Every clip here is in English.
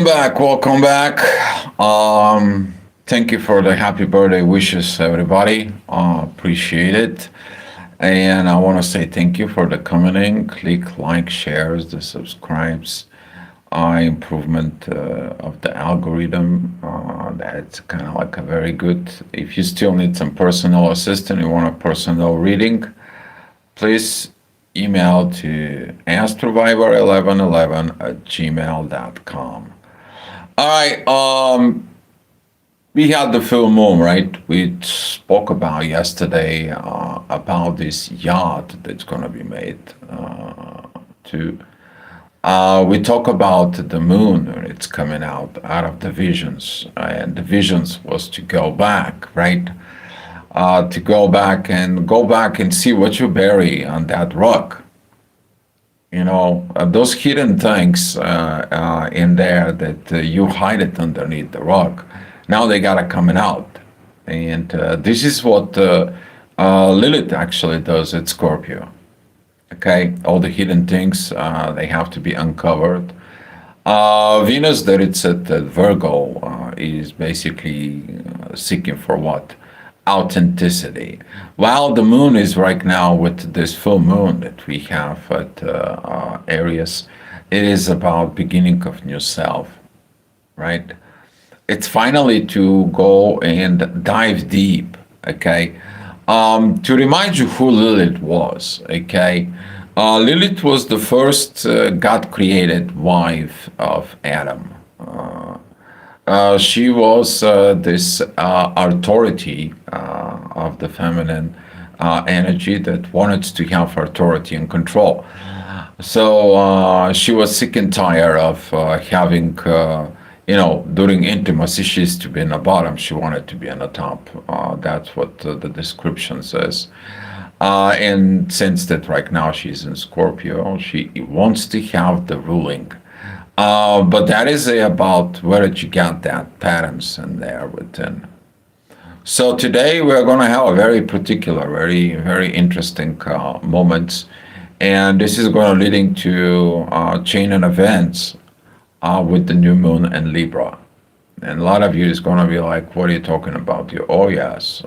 Welcome back. Thank you for the happy birthday wishes, everybody. Appreciate it. And I want to say thank you for the commenting, click, like, shares, the subscribes, improvement of the algorithm. That's kind of like a very good. If you still need some personal assistance, you want a personal reading, please email to astroviber1111@gmail.com. All right. We had the full moon, right? We spoke about yesterday about this yacht that's going to be made. To We talk about the moon when it's coming out of the visions, and the visions was to go back, right? To go back and see what you bury on that rock. Those hidden things in there that you hide it underneath the rock. Now they gotta coming out, and this is what Lilith actually does at Scorpio. Okay, all the hidden things they have to be uncovered. Venus, that it's at Virgo, is basically seeking for what? Authenticity. While the moon is right now with this full moon that we have at Aries, it is about beginning of new self, right? It's finally to go and dive deep, okay? To remind you who Lilith was, okay? Lilith was the first God created wife of Adam. She was this authority of the feminine energy that wanted to have authority and control. So she was sick and tired of having, during intimacy, she used to be in the bottom. She wanted to be on the top. That's what the description says. And since that right now she's in Scorpio, she wants to have the ruling. But that is about where did you get that patterns in there within. So today we're going to have a very particular, very, very interesting moments. And this is going to leading to chain of events with the new moon and Libra. And a lot of you is going to be like, what are you talking about? Oh, yes.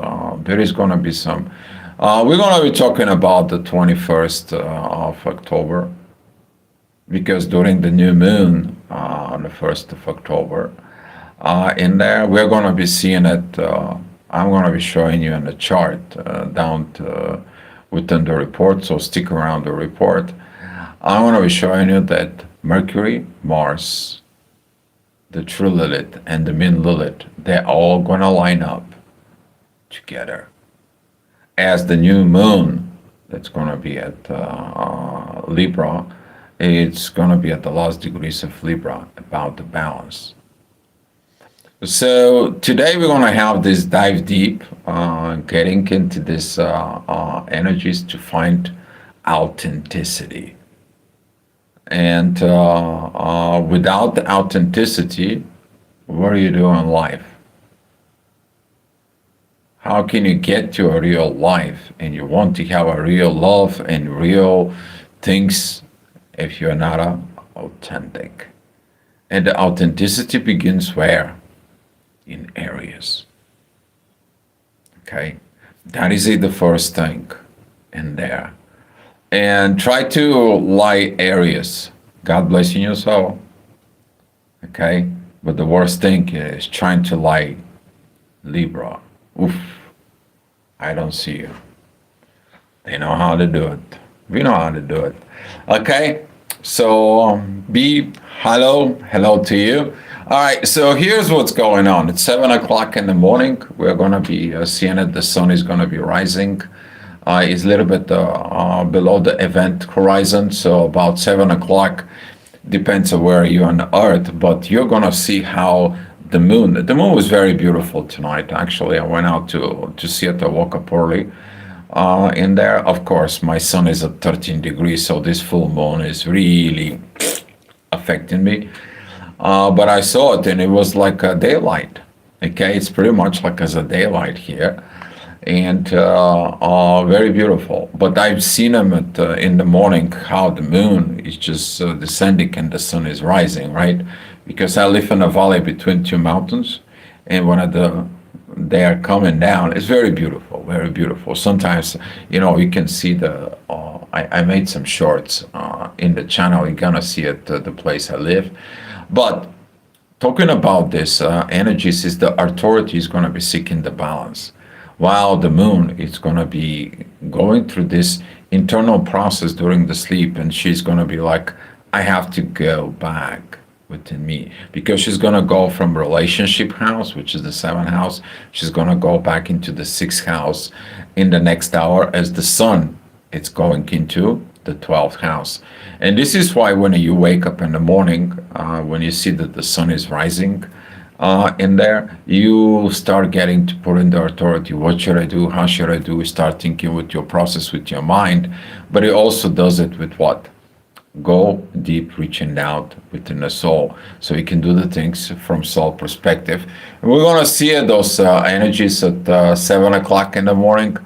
There is going to be some. We're going to be talking about the 21st of October, because during the new moon on the 1st of October, in there, we're going to be seeing it. I'm going to be showing you in the chart down to, within the report, so stick around the report. I'm going to be showing you that Mercury, Mars, the true Lilith, and the min Lilith, they're all going to line up together. As the new moon that's going to be at Libra, it's going to be at the last degrees of Libra, about the balance. So today we're going to have this dive deep, getting into this energies to find authenticity. And without the authenticity, what do you do in life? How can you get to a real life and you want to have a real love and real things if you're not authentic? And the authenticity begins where? In Aries. Okay, that is the first thing in there. And try to lie Aries. God bless you your soul. Okay, but the worst thing is trying to lie Libra. Oof, I don't see you. They know how to do it. We know how to do it. Okay, so hello to you. All right, so here's what's going on. It's 7 o'clock in the morning. We're going to be seeing it. The sun is going to be rising. It's a little bit below the event horizon, so about 7 o'clock, depends on where you're on the earth, but you're going to see how the moon was very beautiful tonight. Actually, I went out to see it. I woke up early in there. Of course, my sun is at 13 degrees, so this full moon is really affecting me. But I saw it and it was like a daylight. Okay, it's pretty much like as a daylight here, and very beautiful. But I've seen them in the morning how the moon is just descending and the sun is rising, right? because I live in a valley between two mountains, and one of they are coming down. It's very beautiful, very beautiful. Sometimes, you can see I made some shorts in the channel. You're gonna see it, the place I live. But talking about this energies is the authority is gonna be seeking the balance, while the moon is gonna be going through this internal process during the sleep, and she's gonna be like, I have to go back within me, because she's going to go from relationship house, which is the seventh house. She's going to go back into the sixth house in the next hour, as the sun it's going into the 12th house. And this is why when you wake up in the morning, when you see that the sun is rising in there, you start getting to put in the authority. What should I do? How should I do? You start thinking with your process, with your mind. But it also does it with what? Go deep, reaching out within the soul, so you can do the things from soul perspective. And we're going to see those energies at 7 o'clock in the morning.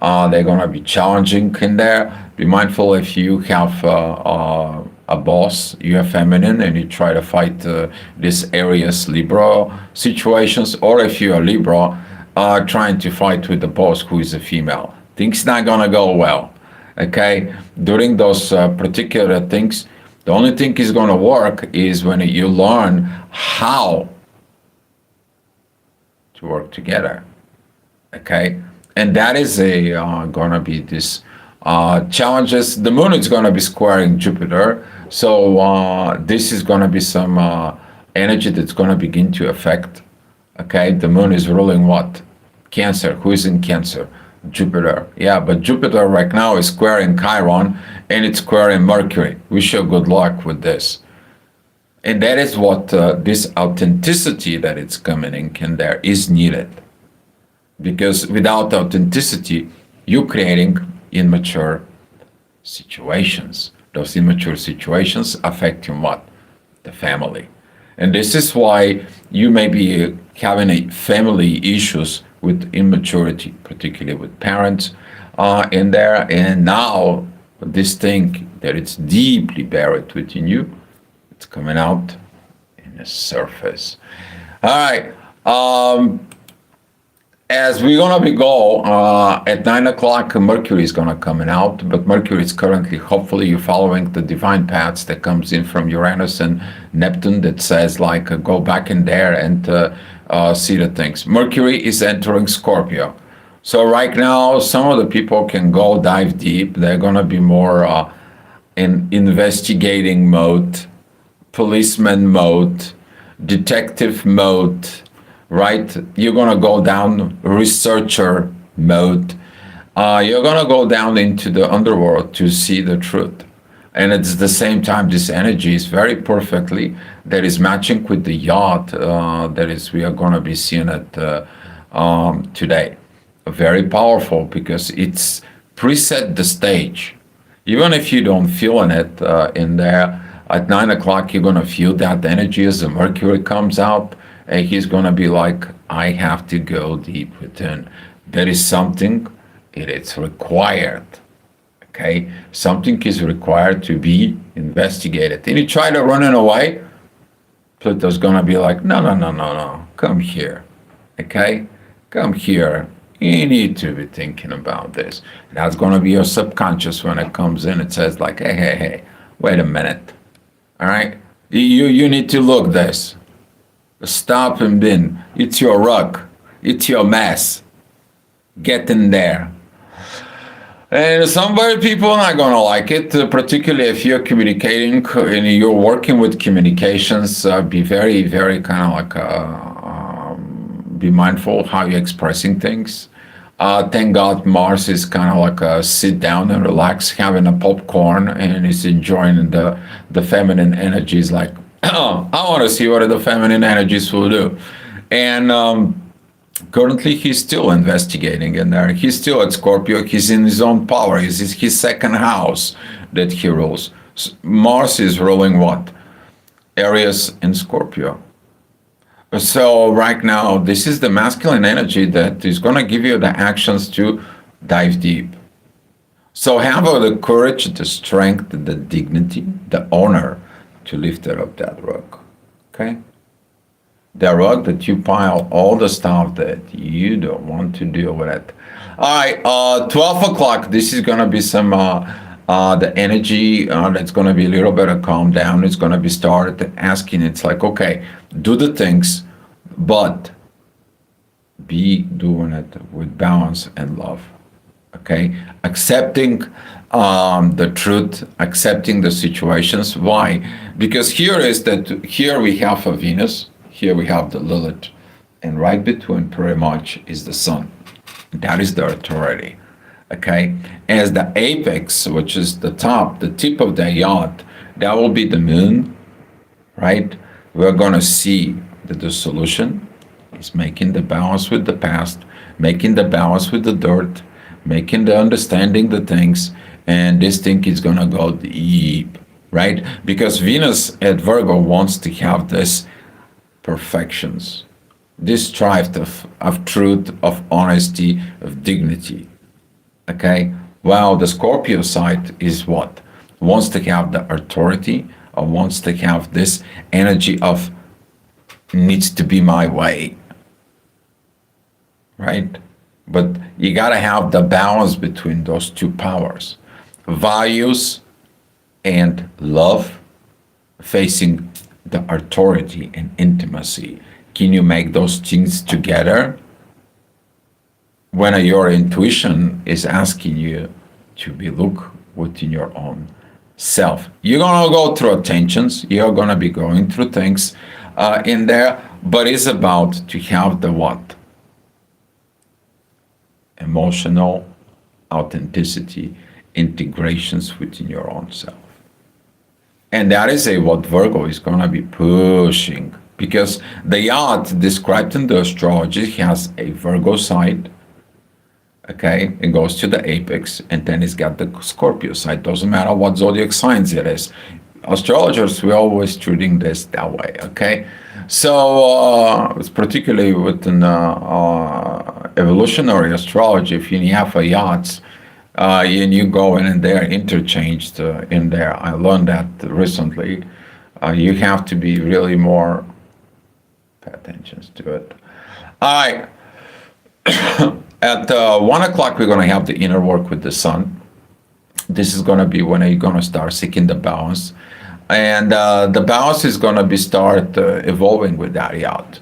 They're going to be challenging in there. Be mindful if you have a boss, you are feminine, and you try to fight this Aries Libra situations, or if you are Libra trying to fight with the boss who is a female. Things not going to go well. Okay, during those particular things, the only thing is going to work is when you learn how to work together. Okay, and that is going to be this challenges. The moon is going to be squaring Jupiter, so this is going to be some energy that's going to begin to affect. Okay, the moon is ruling what? Cancer. Who is in Cancer? Jupiter. Yeah, but Jupiter right now is squaring Chiron, and it's squaring Mercury. Wish you good luck with this. And that is what this authenticity that it's coming in there is needed. Because without authenticity, you're creating immature situations. Those immature situations affecting what? The family. And this is why you may be having a family issues with immaturity, particularly with parents in there. And now this thing that it's deeply buried within you, it's coming out in the surface. All right. As we're gonna be go at 9 o'clock, Mercury is gonna coming out, but Mercury is currently, hopefully you're following the divine paths that comes in from Uranus and Neptune that says like go back in there and see the things. Mercury is entering Scorpio. So right now, some of the people can go dive deep. They're gonna be more in investigating mode, policeman mode, detective mode, right? You're gonna go down researcher mode. You're gonna go down into the underworld to see the truth. And it's the same time, this energy is very perfectly that is matching with the yacht that is we are gonna be seeing it today. Very powerful because it's preset the stage. Even if you don't feel in it in there, at 9 o'clock you're gonna feel that energy as the Mercury comes out. And he's going to be like, I have to go deep within. There is something, it's required. Okay? Something is required to be investigated. And you try to run it away, Pluto's going to be like, no. Come here. Okay? Come here. You need to be thinking about this. And that's going to be your subconscious when it comes in. It says like, hey, wait a minute. All right? You need to look this. Stop and bin. It's your rug. It's your mess. Get in there. And some very people are not going to like it, particularly if you're communicating and you're working with communications. Be very, very kind of like, be mindful how you're expressing things. Thank God Mars is kind of like a sit down and relax, having a popcorn, and is enjoying the feminine energies like, I want to see what the feminine energies will do. And currently he's still investigating in there. He's still at Scorpio. He's in his own power. It's his second house that he rules. Mars is ruling what? Aries in Scorpio. So right now, this is the masculine energy that is going to give you the actions to dive deep. So have the courage, the strength, the dignity, the honor to lift up that rock. Okay? The rug that you pile all the stuff that you don't want to deal with it. All right, 12 o'clock, this is going to be some, the energy that's going to be a little bit of calm down. It's going to be started asking, it's like, okay, do the things, but be doing it with balance and love. Okay, accepting the truth, accepting the situations. Why? Because here we have a Venus, here we have the Lilith, and right between pretty much is the Sun. That is the authority. Okay, as the apex, which is the top, the tip of the yacht, that will be the Moon. Right? We're going to see that the solution is making the balance with the past, making the balance with the dirt, making the understanding the things, and this thing is gonna go deep, right? Because Venus at Virgo wants to have this perfections, this strive of truth, of honesty, of dignity. Okay? While the Scorpio side is what? Wants to have the authority, or wants to have this energy of needs to be my way, right? But you got to have the balance between those two powers, values and love, facing the authority and intimacy. Can you make those things together? When your intuition is asking you to be look within your own self, you're gonna go through tensions. You're gonna be going through things in there, but it's about to have the what? Emotional authenticity, integrations within your own self. And that is what Virgo is going to be pushing, because the yacht described in the astrology has a Virgo side. Okay, it goes to the apex, and then it's got the Scorpio side. Doesn't matter what zodiac signs it is. Astrologers, we're always treating this that way. Okay, so it's particularly within evolutionary astrology. If you have a yacht and you go in and they're interchanged in there, I learned that recently. You have to be really more pay attention to it. All right. At 1 o'clock, we're going to have the inner work with the Sun. This is going to be when you're going to start seeking the balance. And the balance is going to be start evolving with that yacht.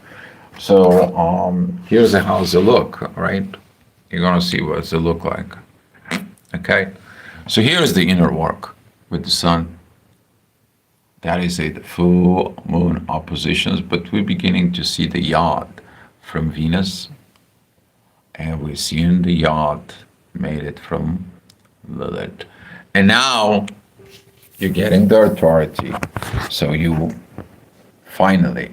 So here's how's it look, right? You're going to see what does it look like. Okay? So here's the inner work with the Sun. That is the full moon oppositions, but we're beginning to see the yacht from Venus. And we're seeing the yacht made it from Lilith. And now you're getting the authority. So you finally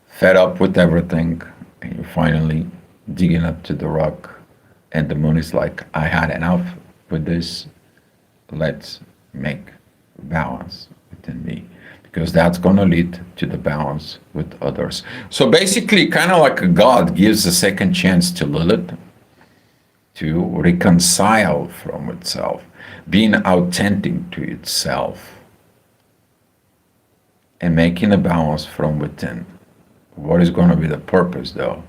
fed up with everything, and you're finally digging up to the rock. And the moon is like, I had enough with this. Let's make balance within me, because that's going to lead to the balance with others. So basically, kind of like a God gives a second chance to Lilith to reconcile from itself, being authentic to itself, and making a balance from within. What is going to be the purpose, though?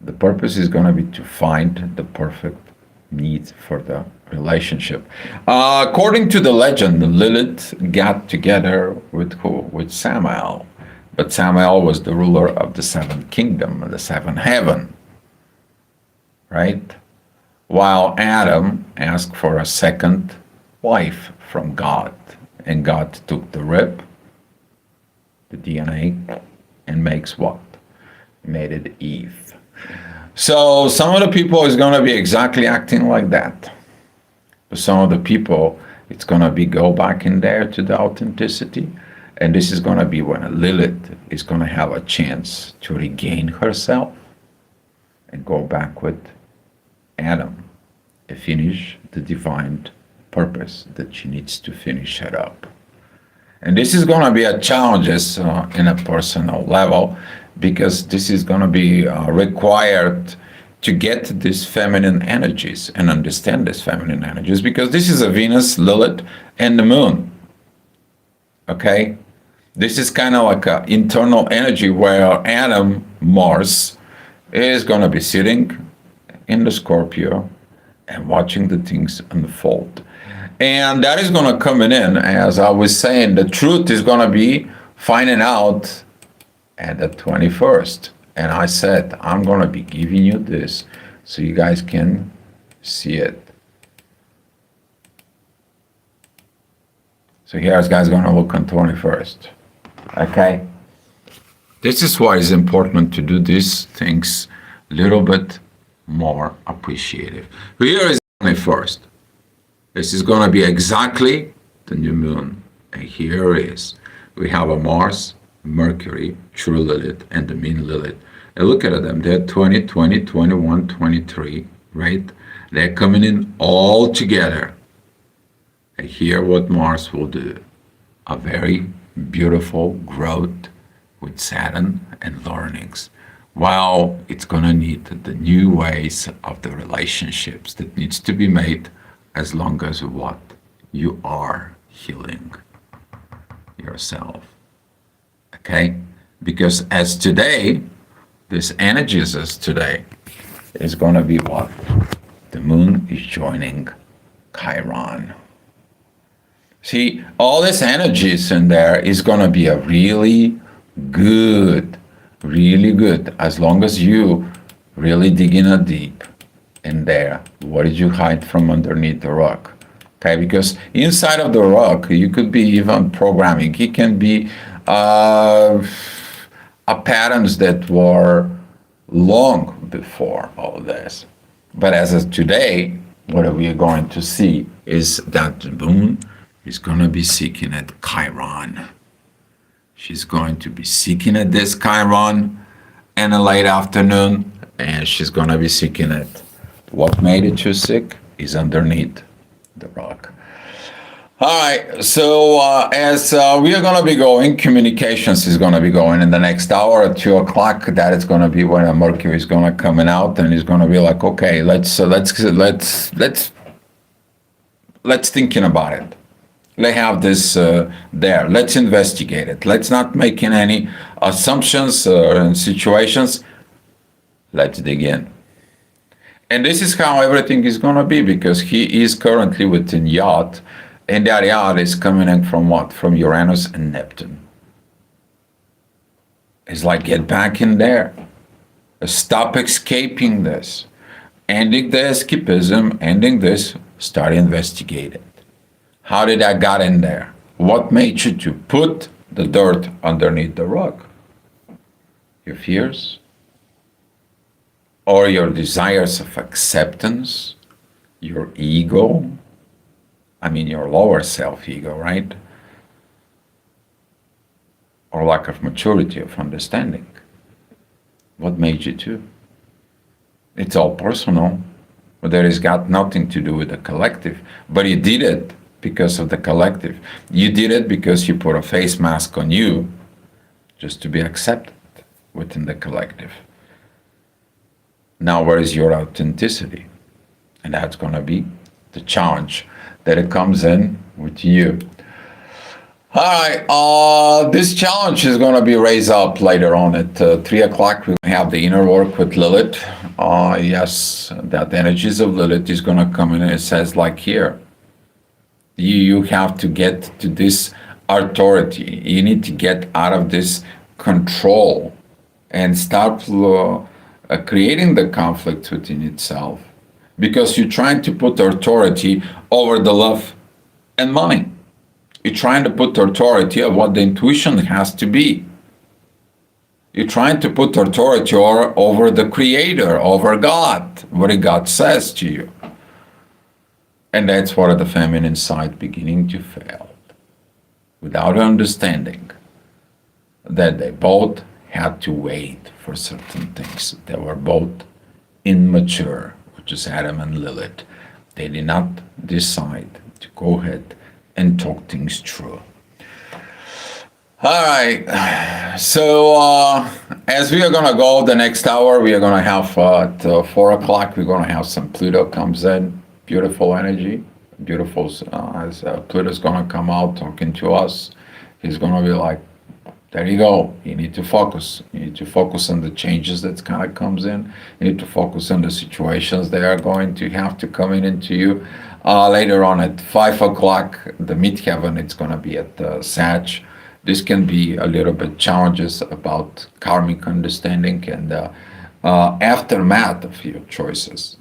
The purpose is going to be to find the perfect need for the relationship. According to the legend, Lilith got together with who? With Samael. But Samael was the ruler of the seventh kingdom, the seventh heaven. Right? While Adam asked for a second wife from God. And God took the rib, the DNA, and makes what? Made it Eve. So some of the people is going to be exactly acting like that. But some of the people, it's going to be go back in there to the authenticity. And this is going to be when Lilith is going to have a chance to regain herself and go back with Adam and finish the divine purpose that she needs to finish it up. And this is going to be a challenge in a personal level, because this is going to be required to get these feminine energies and understand these feminine energies, because this is a Venus, Lilith, and the moon. Okay? This is kind of like an internal energy where Adam, Mars, is going to be sitting in the Scorpio and watching the things unfold. And that is going to come in, as I was saying, the truth is going to be finding out at the 21st. And I said, I'm going to be giving you this so you guys can see it. So here's guys going to look on 21st. Okay? This is why it's important to do these things a little bit more appreciative. Here is 21st. This is going to be exactly the new moon. And here is. We have a Mars, Mercury, true Lilith, and the mean Lilith. And look at them. They're 20, 20, 21, 23, right? They're coming in all together. And here what Mars will do. A very beautiful growth with Saturn and learnings. Well, it's going to need the new ways of the relationships that needs to be made as long as what? You are healing yourself. Okay? Because as today, this energies as today is going to be what? The moon is joining Chiron. See, all this energies in there is going to be a really good, as long as you really dig in a deep in there. What did you hide from underneath the rock? Okay, because inside of the rock, you could be even programming. It can be patterns that were long before all this. But as of today, what we are going to see is that the moon is going to be seeking at Chiron. She's going to be seeking at this Chiron in a late afternoon, and she's going to be seeking it. What made it too sick is underneath the rock. All right, so as we are going to be going, communications is going to be going in the next hour at 2 o'clock. That is going to be when Mercury is going to coming out, and he's going to be like, okay, let's thinking about it. Let's have this there. Let's investigate it. Let's not make any assumptions and situations. Let's dig in. And this is how everything is going to be, because he is currently within Yacht, and that Yacht is coming in from what? From Uranus and Neptune. It's like, get back in there. Stop escaping this. Ending the escapism, ending this, start investigating. How did I got in there? What made you to put the dirt underneath the rock? Your fears? Or your desires of acceptance? Your ego? I mean, your lower self-ego, right? Or lack of maturity, of understanding? What made you to? It's all personal, but there has got nothing to do with the collective. But you did it because of the collective. You did it because you put a face mask on you just to be accepted within the collective. Now, where is your authenticity? And that's going to be the challenge that it comes in with you. All right, this challenge is going to be raised up later on at 3 o'clock. We have the inner work with Lilith. Yes, that energies of Lilith is going to come in, and it says like here, you have to get to this authority. You need to get out of this control and start creating the conflict within itself, because you're trying to put authority over the love and money. You're trying to put authority of what the intuition has to be. You're trying to put authority over the Creator, over God, what God says to you. And that's where the feminine side beginning to fail, without understanding that they both had to wait for certain things. They were both immature, which is Adam and Lilith. They did not decide to go ahead and talk things through. All right, so as we are going to go the next hour, we are going to have at 4 o'clock, we're going to have some Pluto comes in. Beautiful energy, beautiful, as Pluto's going to come out talking to us. He's going to be like, There you go. You need to focus. You need to focus on the changes that kind of comes in. You need to focus on the situations that are going to have to come in into you. Later on at 5 o'clock, the midheaven, it's going to be at Sag. This can be a little bit challenges about karmic understanding and aftermath of your choices.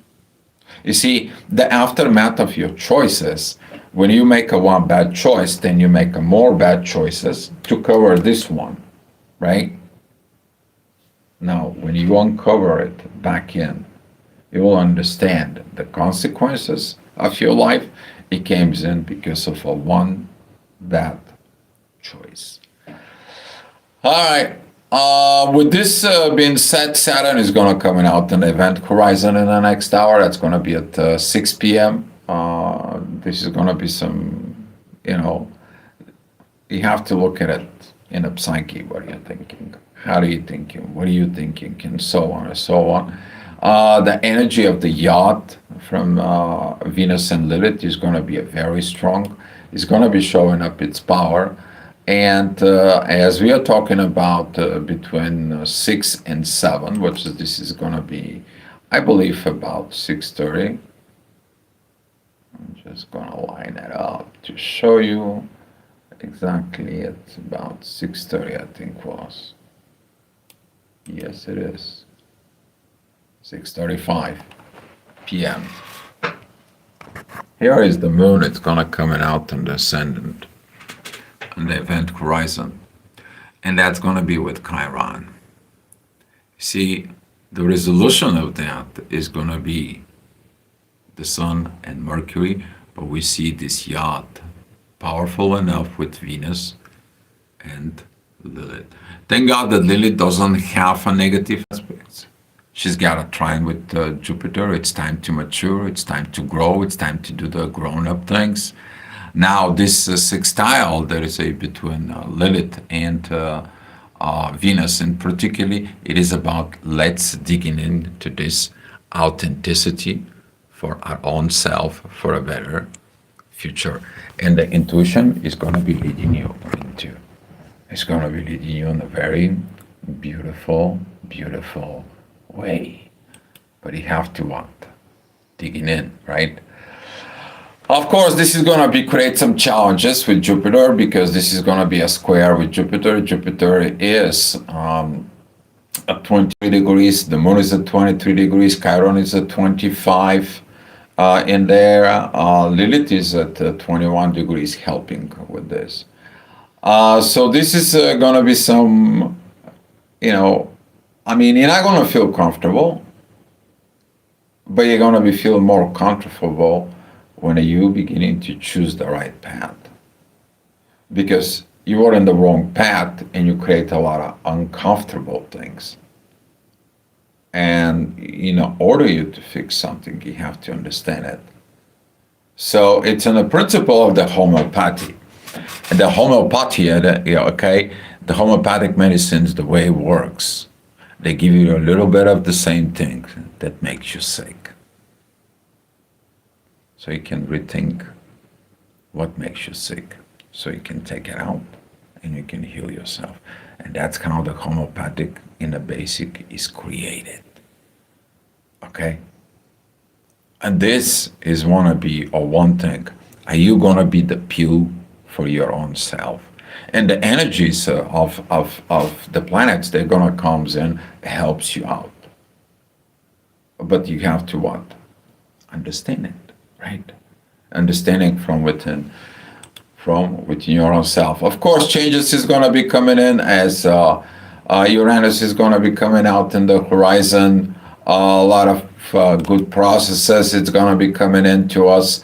You see, the aftermath of your choices, when you make a one bad choice, then you make a more bad choices to cover this one, right? Now, when you uncover it back in, you will understand the consequences of your life. It came in because of a one bad choice. All right. With this being said, Saturn is going to coming out in the event horizon in the next hour. That's going to be at 6 p.m. This is going to be some, you have to look at it in a psyche. What are you thinking? How are you thinking? What are you thinking? And so on and so on. The energy of the yacht from Venus and Lilith is going to be very strong. It's going to be showing up its power. And as we are talking about between 6 and 7, which is, this is going to be, I believe, about 6:30. I'm just going to line it up to show you exactly. It's about 6:30, I think was. Yes, it is. 6:35 p.m. Here is the moon. It's going to coming out in the ascendant on the event horizon, and that's going to be with Chiron. See, the resolution of that is going to be the Sun and Mercury, but we see this yacht powerful enough with Venus and Lilith. Thank God that Lilith doesn't have a negative aspect. She's got a trine with Jupiter. It's time to mature. It's time to grow. It's time to do the grown-up things. Now, this sextile that is between Lilith and Venus, and particularly, it is about let's digging into this authenticity for our own self for a better future. And the intuition is going to be leading you into. It's going to be leading you in a very beautiful, beautiful way. But you have to want digging in, right? Of course, this is going to be create some challenges with Jupiter because this is going to be a square with Jupiter. Jupiter is at 23 degrees. The moon is at 23 degrees. Chiron is at 25. In there, Lilith is at 21 degrees helping with this. So this is going to be some, you're not going to feel comfortable, but you're going to be feeling more comfortable when you beginning to choose the right path, because you are in the wrong path and you create a lot of uncomfortable things. And in order you to fix something, you have to understand it. So it's in the principle of the homeopathy. And the homeopathy, the homeopathic medicines, the way it works, they give you a little bit of the same thing that makes you sick. So you can rethink what makes you sick, so you can take it out and you can heal yourself. And that's how the homeopathic in the basic is created. Okay? And this is wanna be one thing. Are you gonna be the pill for your own self? And the energies of the planets, they're gonna come in, helps you out. But you have to what? Understand it. Right? Understanding from within your own self. Of course, changes is going to be coming in as Uranus is going to be coming out in the horizon. A lot of good processes it's going to be coming into us.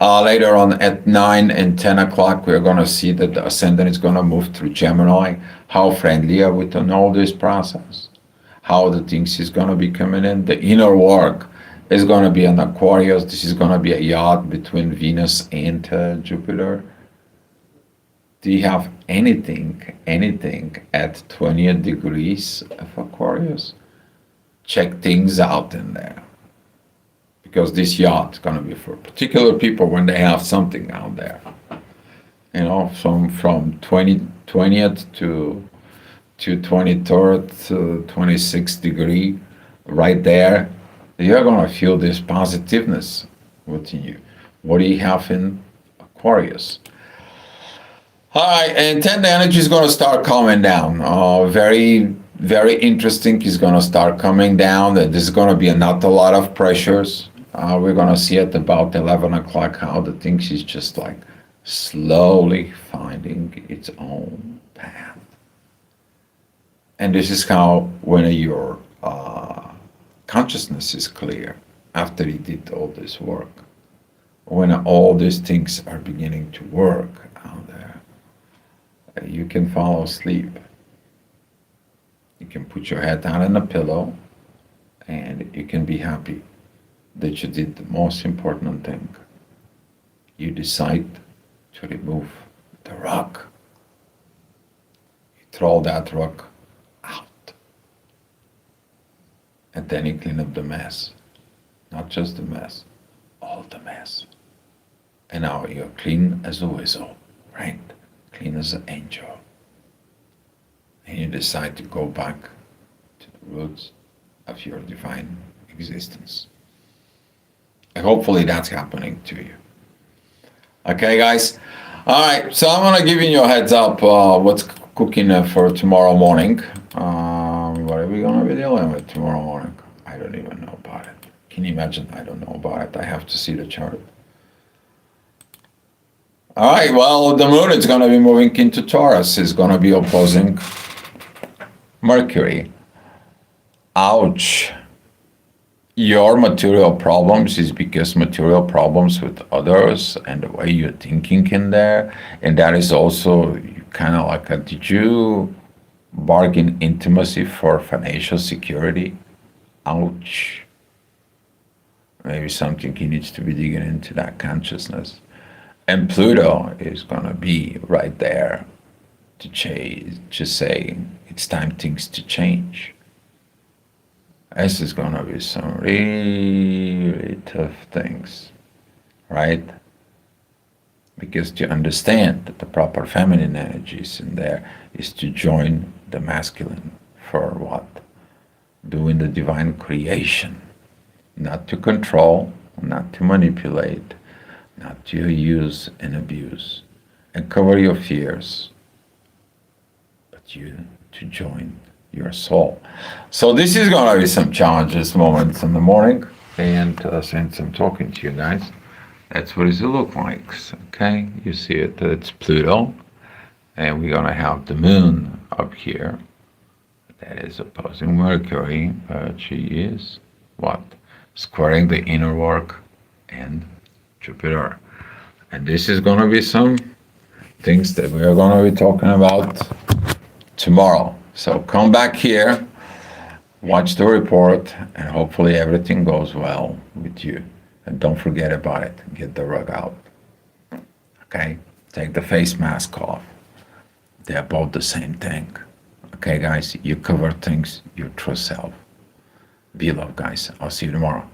Later on at 9 and 10 o'clock, we're going to see that the ascendant is going to move through Gemini. How friendly are we to know this process? How the things is going to be coming in. The inner work is going to be an Aquarius. This is going to be a yacht between Venus and Jupiter. Do you have anything at 20 degrees of Aquarius? Check things out in there. Because this yacht is going to be for particular people when they have something out there. From 20th to to 23rd, 26th degree, right there, you're going to feel this positiveness within you. What do you have in Aquarius? All right, and then the energy is going to start calming down. Very, very interesting is going to start coming down. There's going to be not a lot of pressures. We're going to see at about 11 o'clock how the things is just like slowly finding its own path. And this is how when your consciousness is clear after you did all this work, when all these things are beginning to work out there, you can fall asleep. You can put your head down on a pillow and you can be happy that you did the most important thing. You decide to remove the rock. You throw that rock out. And then you clean up the mess. Not just the mess, all the mess. And now you're clean as a whistle, right? Clean as an angel. And you decide to go back to the roots of your divine existence. And hopefully that's happening to you. Okay, guys? All right, so I'm going to give you a heads up what's cooking for tomorrow morning. What are we going to be dealing with tomorrow morning? I don't even know about it. Can you imagine? I don't know about it. I have to see the chart. All right, well, the moon is going to be moving into Taurus. It's going to be opposing Mercury. Ouch. Your material problems is because material problems with others and the way you're thinking in there. And that is also kind of like did you bargain intimacy for financial security? Ouch. Maybe something he needs to be digging into that consciousness. And Pluto is going to be right there to change, just say it's time things to change. This is going to be some really, really tough things, right? Because to understand that the proper feminine energies in there is to join the masculine for what? Doing the divine creation, not to control, not to manipulate, not to use and abuse and cover your fears, but you to join your soul. So this is going to be some challenges moments in the morning, and since I'm talking to you guys, that's what it look like. Okay, you see it, it's Pluto, and we're going to have the moon up here. That is opposing Mercury, but she is what? Squaring the inner work and Jupiter. And this is going to be some things that we are going to be talking about tomorrow. So come back here, watch the report, and hopefully everything goes well with you. And don't forget about it. Get the rug out. Okay? Take the face mask off. They're both the same thing. Okay, guys? You cover things, your true self. Be loved, guys. I'll see you tomorrow.